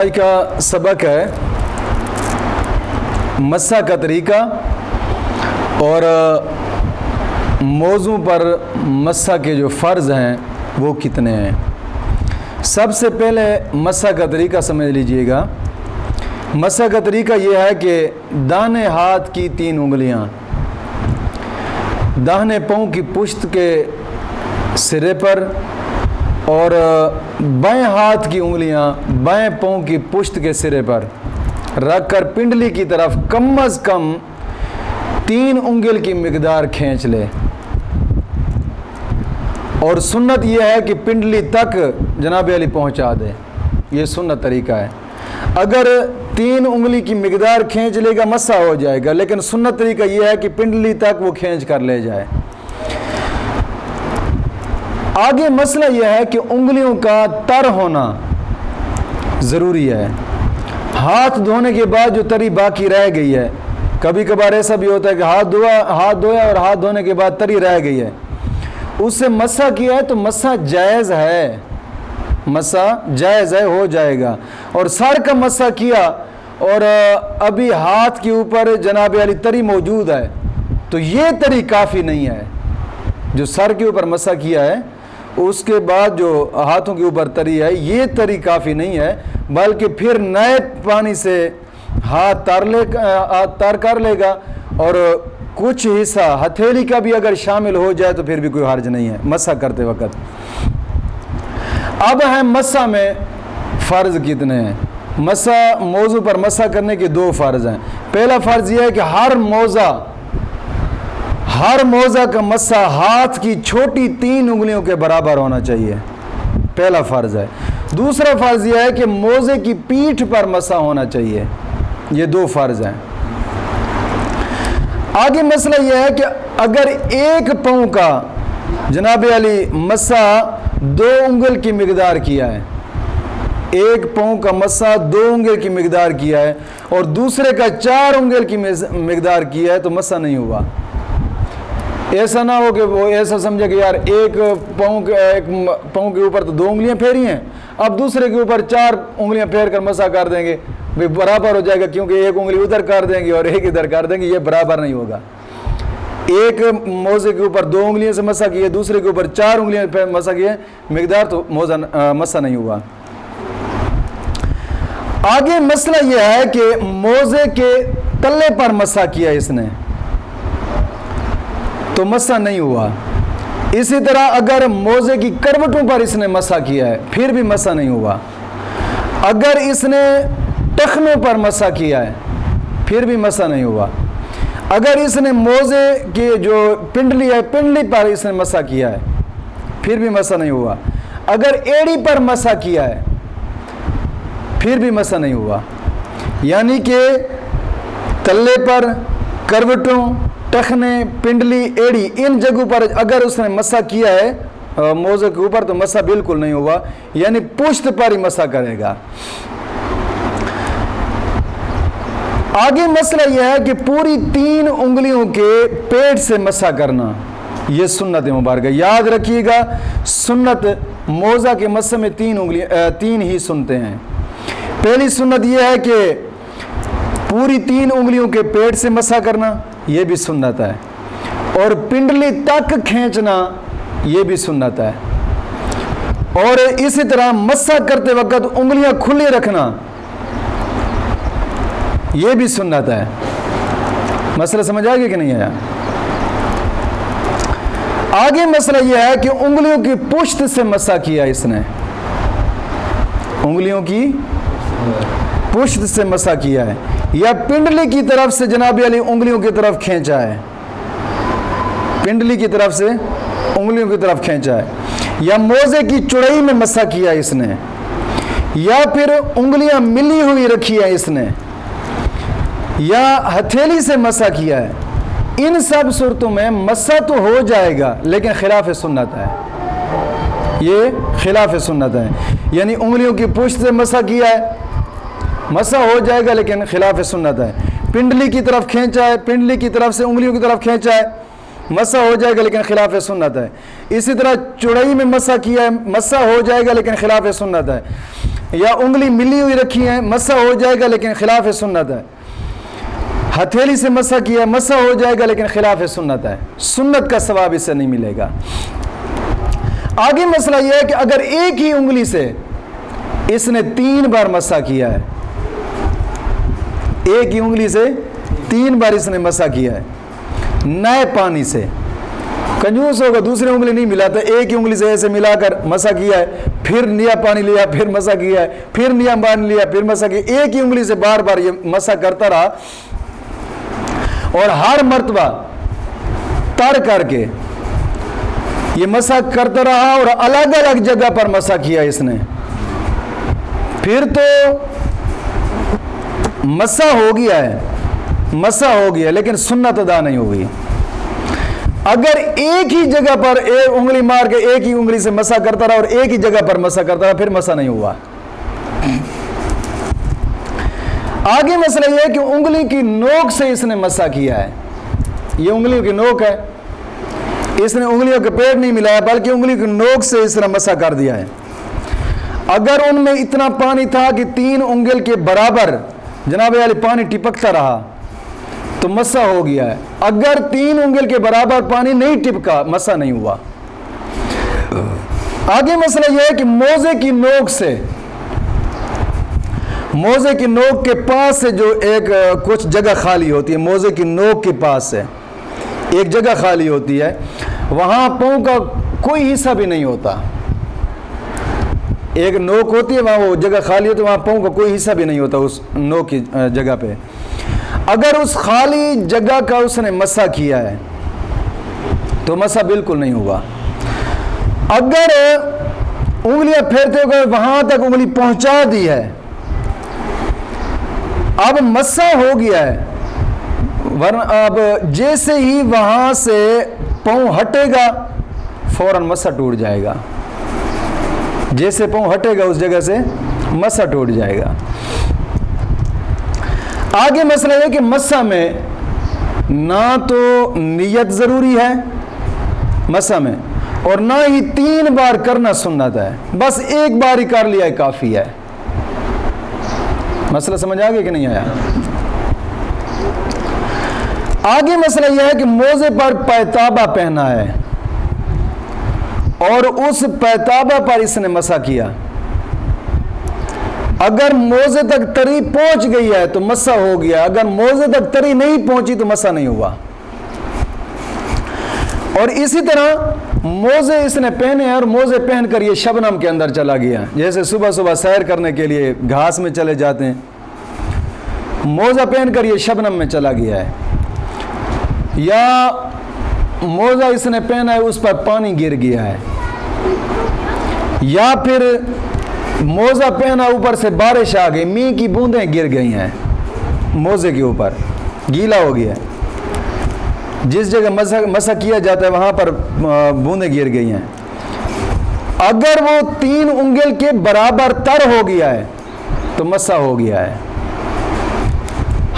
آج کا سبق ہے مسح کا طریقہ اور موضوع پر مسح کے جو فرض ہیں وہ کتنے ہیں۔ سب سے پہلے مسح کا طریقہ سمجھ لیجئے گا۔ مسح کا طریقہ یہ ہے کہ داہنے ہاتھ کی 3 انگلیاں داہنے پاؤں کی پشت کے سرے پر اور بائیں ہاتھ کی انگلیاں بائیں پاؤں کی پشت کے سرے پر رکھ کر پنڈلی کی طرف کم از کم 3 انگل کی مقدار کھینچ لے، اور سنت یہ ہے کہ پنڈلی تک جناب علی پہنچا دے۔ یہ سنت طریقہ ہے۔ اگر 3 انگلی کی مقدار کھینچ لے گا مسح ہو جائے گا، لیکن سنت طریقہ یہ ہے کہ پنڈلی تک وہ کھینچ کر لے جائے۔ آگے مسئلہ یہ ہے کہ انگلیوں کا تر ہونا ضروری ہے۔ ہاتھ دھونے کے بعد جو تری باقی رہ گئی ہے، کبھی کبھار ایسا بھی ہوتا ہے کہ ہاتھ دھویا اور ہاتھ دھونے کے بعد تری رہ گئی ہے، اس سے مسح کیا ہے تو مسح جائز ہے، مسح جائز ہے، ہو جائے گا۔ اور سر کا مسح کیا اور ابھی ہاتھ کے اوپر جناب علی تری موجود ہے تو یہ تری کافی نہیں ہے۔ جو سر کے اوپر مسح کیا ہے اس کے بعد جو ہاتھوں کے اوپر تری ہے یہ تری کافی نہیں ہے، بلکہ پھر نئے پانی سے ہاتھ تر کر لے گا، اور کچھ حصہ ہتھیلی کا بھی اگر شامل ہو جائے تو پھر بھی کوئی حرج نہیں ہے مسح کرتے وقت۔ اب ہیں مسح میں فرض کتنے ہیں۔ مسح موضوع پر مسح کرنے کے 2 فرض ہیں۔ پہلا فرض یہ ہے کہ ہر موضع کا مسح ہاتھ کی چھوٹی 3 انگلیوں کے برابر ہونا چاہیے، پہلا فرض ہے۔ دوسرا فرض یہ ہے کہ موزے کی پیٹھ پر مسح ہونا چاہیے۔ یہ 2 فرض ہیں۔ آگے مسئلہ یہ ہے کہ اگر ایک پاؤں کا جناب علی مسح 2 انگل کی مقدار کیا ہے، ایک پاؤں کا مسح 2 انگل کی مقدار کیا ہے اور دوسرے کا 4 انگل کی مقدار کیا ہے تو مسح نہیں ہوا۔ ایسا نہ ہو کہ وہ ایسا سمجھے کہ یار ایک پاؤں کے اوپر تو 2 انگلیاں پھیری ہیں، اب دوسرے کے اوپر 4 انگلیاں پھیر کر مسح کر دیں گے، برابر ہو جائے گا، کیونکہ ایک انگلی ادھر کر دیں گے اور ایک ادھر کر دیں گے، یہ برابر نہیں ہوگا۔ ایک موزے کے اوپر 2 انگلیاں سے مسح کیے، دوسرے کے اوپر 4 انگلیاں پہ مسح کیے، مقدار تو مسح نہیں ہوا۔ آگے مسئلہ یہ ہے کہ موزے کے تلے پر مسح کیا اس نے تو مسح نہیں ہوا۔ اسی طرح اگر موزے کی کروٹوں پر اس نے مسح کیا ہے پھر بھی مسح نہیں ہوا۔ اگر اس نے ٹخنوں پر مسح کیا ہے پھر بھی مسح نہیں ہوا۔ اگر اس نے موزے کی جو پنڈلی ہے پنڈلی پر اس نے مسح کیا ہے پھر بھی مسح نہیں ہوا۔ اگر ایڑی پر مسح کیا ہے پھر بھی مسح نہیں ہوا۔ یعنی کہ تلے پر، کروٹوں، ٹخنے، پنڈلی، ایڑی، ان جگہوں پر اگر اس نے مسح کیا ہے موزے کے اوپر تو مسح بالکل نہیں ہوا، یعنی پشت پر ہی مسح کرے گا۔ آگے مسئلہ یہ ہے کہ پوری 3 انگلیوں کے پیٹ سے مسح کرنا، یہ سنت مبارکہ۔ یاد رکھیے گا سنت موزہ کے مسح میں 3 ہی سنتے ہیں۔ پہلی سنت یہ ہے کہ پوری 3 انگلیوں کے پیٹ سے مسح کرنا، یہ بھی سنت ہے، اور پنڈلی تک کھینچنا یہ بھی سنت ہے، اور اسی طرح مسح کرتے وقت انگلیاں کھلی رکھنا یہ بھی سنت ہے۔ مسئلہ سمجھ آ گیا کہ نہیں آیا؟ آگے مسئلہ یہ ہے کہ انگلیوں کی پشت سے مسح کیا اس نے، انگلیوں کی پشت سے مسح کیا ہے، یا پنڈلی کی طرف سے جناب علی انگلیوں کی طرف کھینچا ہے، پنڈلی کی طرف سے انگلیوں کی طرف کھینچا ہے، یا موزے کی چوڑائی میں مسح کیا اس نے، یا پھر انگلیاں ملی ہوئی رکھی ہے اس نے، یا ہتھیلی سے مسح کیا ہے۔ ان سب صورتوں میں مسح تو ہو جائے گا لیکن خلاف سنت ہے، یہ خلاف سنت ہے۔ یعنی انگلیوں کی پشت سے مسح کیا ہے، مسح ہو جائے گا لیکن خلاف سنت ہے۔ پنڈلی کی طرف کھینچا ہے، پنڈلی کی طرف سے انگلیوں کی طرف کھینچا ہے، مسح ہو جائے گا لیکن خلاف سنت ہے۔ اسی طرح چوڑائی میں مسح کیا ہے، مسح ہو جائے گا لیکن خلاف سنت ہے۔ یا انگلی ملی ہوئی رکھی ہے مسح ہو جائے گا لیکن خلاف سنت ہے. ہتھیلی سے مسح کیا مسح ہو جائے گا لیکن خلاف سنت ہے, سنت کا ثواب اس سے نہیں ملے گا. آگے مسئلہ یہ ہے کہ اگر ایک ہی انگلی سے اس نے 3 بار مسح کیا ہے, ایک ہی انگلی سے 3 بار اس نے مسح کیا ہے نئے پانی سے, کنجوس ہوگا دوسری انگلی نہیں ملا تو ایک ہی انگلی سے ایسے ملا کر مسح کیا ہے, پھر نیا پانی لیا پھر مسح کیا ہے, پھر نیا پانی لیا پھر مسح کیا, ایک ہی انگلی سے بار بار یہ مسح کرتا رہا اور ہر مرتبہ تر کر کے یہ مسح کرتا رہا اور الگ الگ جگہ پر مسح کیا اس نے, پھر تو مسح ہو گیا ہے, مسح ہو گیا لیکن سنت ادا نہیں ہوگی. اگر ایک ہی جگہ پر ایک انگلی مار کے ایک ہی انگلی سے مسح کرتا رہا اور ایک ہی جگہ پر مسح کرتا رہا پھر مسح نہیں ہوا. آگے مسئلہ یہ ہے کہ انگلی کی نوک سے اس نے مسح کیا ہے, یہ انگلیوں کی نوک ہے, اس نے انگلیوں کے پیڑ نہیں ملایا بلکہ انگلی کی نوک سے اس نے مسح کر دیا ہے. اگر ان میں اتنا پانی تھا کہ 3 انگل کے برابر جناب علی پانی ٹپکتا رہا تو مسح ہو گیا ہے. اگر 3 انگل کے برابر پانی نہیں ٹپکا مسح نہیں ہوا. آگے مسئلہ یہ ہے کہ موزے کی نوک سے, موزے کی نوک کے پاس سے جو ایک کچھ جگہ خالی ہوتی ہے, موزے کی نوک کے پاس سے ایک جگہ خالی ہوتی ہے, وہاں پاؤں کا کوئی حصہ بھی نہیں ہوتا, ایک نوک ہوتی ہے وہاں وہ جگہ خالی ہوتی ہے, وہاں پاؤں کا کوئی حصہ بھی نہیں ہوتا اس نوک کی جگہ پہ. اگر اس خالی جگہ کا اس نے مسح کیا ہے تو مسح بالکل نہیں ہوا. اگر انگلیاں پھیرتے ہوئے وہاں تک انگلی پہنچا دی ہے, اب مسح ہو گیا ہے, ورنہ اب جیسے ہی وہاں سے پاؤں ہٹے گا فوراً مسح ٹوٹ جائے گا, جیسے پاؤں ہٹے گا اس جگہ سے مسح ٹوٹ جائے گا. آگے مسئلہ یہ کہ مسح میں نہ تو نیت ضروری ہے مسح میں, اور نہ ہی 3 بار کرنا سنت ہے, بس ایک بار ہی کر لیا ہے کافی ہے. مسئلہ سمجھ آگے کہ نہیں آیا؟ آگے مسئلہ یہ ہے کہ موزے پر پیتابہ پہنا ہے اور اس پیتابہ پر اس نے مسح کیا. اگر موزے تک تری پہنچ گئی ہے تو مسح ہو گیا, اگر موزے تک تری نہیں پہنچی تو مسح نہیں ہوا. اور اسی طرح موزے اس نے پہنے ہیں اور موزے پہن کر یہ شبنم کے اندر چلا گیا, جیسے صبح صبح سیر کرنے کے لیے گھاس میں چلے جاتے ہیں, موزہ پہن کر یہ شبنم میں چلا گیا ہے, یا موزہ اس نے پہنا ہے اس پر پانی گر گیا ہے, یا پھر موزہ پہنا اوپر سے بارش آ گئی, مینہ کی بوندیں گر گئی ہیں موزے کے اوپر, گیلا ہو گیا ہے, جس جگہ مسح کیا جاتا ہے وہاں پر بوندیں گر گئی ہیں. اگر وہ 3 انگل کے برابر تر ہو گیا ہے تو مسح ہو گیا ہے,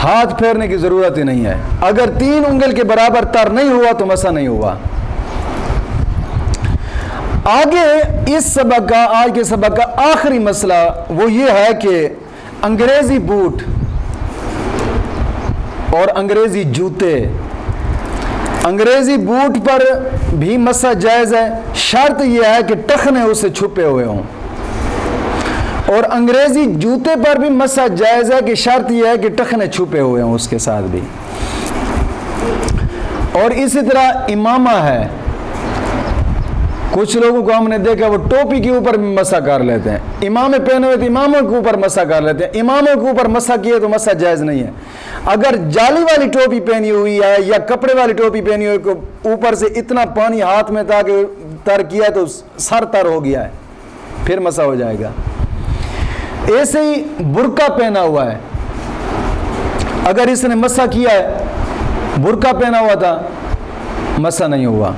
ہاتھ پھیرنے کی ضرورت ہی نہیں ہے. اگر 3 انگل کے برابر تر نہیں ہوا تو مسح نہیں ہوا. آگے اس سبق کا, آج کے سبق کا آخری مسئلہ وہ یہ ہے کہ انگریزی بوٹ اور انگریزی جوتے, انگریزی بوٹ پر بھی مسح جائز ہے, شرط یہ ہے کہ ٹخنے اسے چھپے ہوئے ہوں, اور انگریزی جوتے پر بھی مسح جائز ہے کہ شرط یہ ہے کہ ٹخنے چھپے ہوئے ہوں اس کے ساتھ بھی. اور اسی طرح امامہ ہے, کچھ لوگوں کو ہم نے دیکھا وہ ٹوپی کے اوپر بھی مسح کر لیتے ہیں, امامے پہنے ہوئے تو اماموں کے اوپر مسح کر لیتے ہیں, اماموں کے اوپر مسح کیے تو مسح جائز نہیں ہے. اگر جالی والی ٹوپی پہنی ہوئی ہے یا کپڑے والی ٹوپی پہنی ہوئی کو اوپر سے اتنا پانی ہاتھ میں تھا کہ تر کیا تو سر تر ہو گیا ہے پھر مسح ہو جائے گا. ایسے ہی برقع پہنا ہوا ہے, اگر اس نے مسح کیا ہے, برقع پہنا ہوا تھا مسح نہیں ہوا.